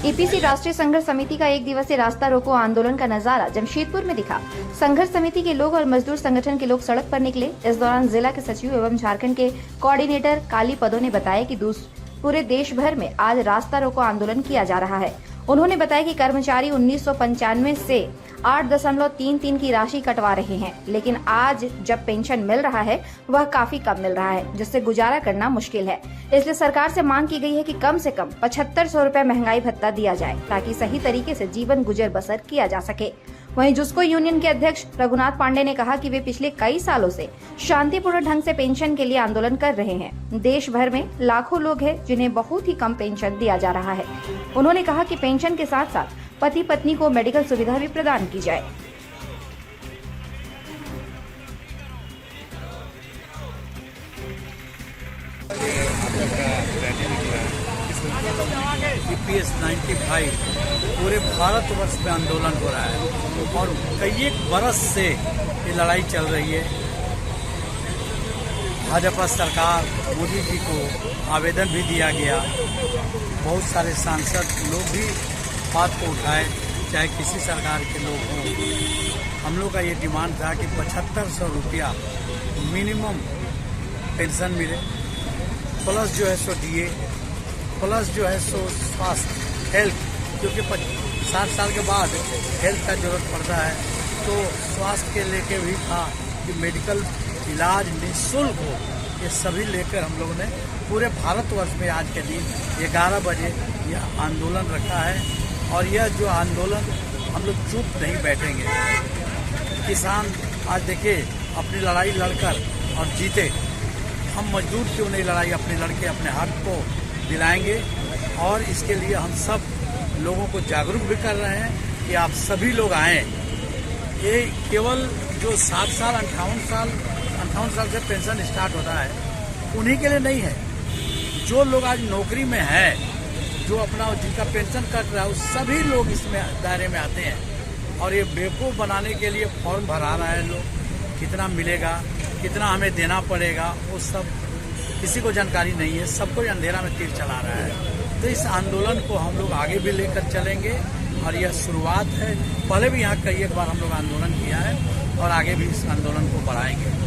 EPC राष्ट्रीय संघर्ष समिति का एक दिवसीय रास्ता रोको आंदोलन का नजारा जमशेदपुर में दिखा। संघर्ष समिति के लोग और मजदूर संगठन के लोग सड़क पर निकले। इस दौरान जिला के सचिव एवं झारखंड के कोऑर्डिनेटर काली पदो ने बताया कि पूरे देश भर में आज रास्ता रोको आंदोलन किया जा रहा है। उन्होंने बताया कि कर्मचारी 1995 से 8.33 की राशि कटवा रहे हैं, लेकिन आज जब पेंशन मिल रहा है वह काफी कम मिल रहा है, जिससे गुजारा करना मुश्किल है। इसलिए सरकार से मांग की गई है कि कम से कम 7500 रुपए महंगाई भत्ता दिया जाए, ताकि सही तरीके से जीवन गुजर बसर किया जा सके। वहीं जुस्को यूनियन के अध्यक्ष रघुनाथ पांडे ने कहा कि वे पिछले कई सालों से शांतिपूर्ण ढंग से पेंशन के लिए आंदोलन कर रहे हैं। देश भर में लाखों लोग हैं जिन्हें बहुत ही कम पेंशन दिया जा रहा है। उन्होंने कहा कि पेंशन के साथ साथ पति पत्नी को मेडिकल सुविधा भी प्रदान की जाए। EPS 95 पूरे भारतवर्ष में आंदोलन हो रहा है और कई एक बरस से ये लड़ाई चल रही है। भाजपा सरकार मोदी जी को आवेदन भी दिया गया, बहुत सारे सांसद लोग भी बात को उठाए, चाहे किसी सरकार के लोग हों। हम लोग का ये डिमांड था कि 7500 रुपया मिनिमम पेंशन मिले, प्लस जो है सो DA, प्लस जो है सो स्वास्थ्य हेल्थ, क्योंकि 60 साल के बाद हेल्थ का जरूरत पड़ता है, तो स्वास्थ्य के लेके भी था कि मेडिकल इलाज निःशुल्क हो। ये सभी लेकर हम लोगों ने पूरे भारतवर्ष में आज के दिन 11 बजे यह आंदोलन रखा है। और यह जो आंदोलन हम लोग चुप नहीं बैठेंगे। किसान आज देखिए अपनी लड़ाई लड़कर और जीते, हम मजदूर क्यों नहीं लड़ाई अपनी लड़के अपने हक को दिलाएंगे। और इसके लिए हम सब लोगों को जागरूक भी कर रहे हैं कि आप सभी लोग आएँ। ये केवल जो 60 साल 58 साल से पेंशन स्टार्ट होता है उन्हीं के लिए नहीं है। जो लोग आज नौकरी में है, जो अपना जिनका पेंशन कट रहा है, उस सभी लोग इसमें दायरे में आते हैं। और ये बेवकूफ़ बनाने के लिए फॉर्म भरा रहा है लोग, कितना मिलेगा, कितना हमें देना पड़ेगा, वो सब किसी को जानकारी नहीं है। सबको अंधेरा में तीर चला रहा है। तो इस आंदोलन को हम लोग आगे भी लेकर चलेंगे और यह शुरुआत है। पहले भी यहाँ कई एक बार हम लोग आंदोलन किया है और आगे भी इस आंदोलन को बढ़ाएंगे।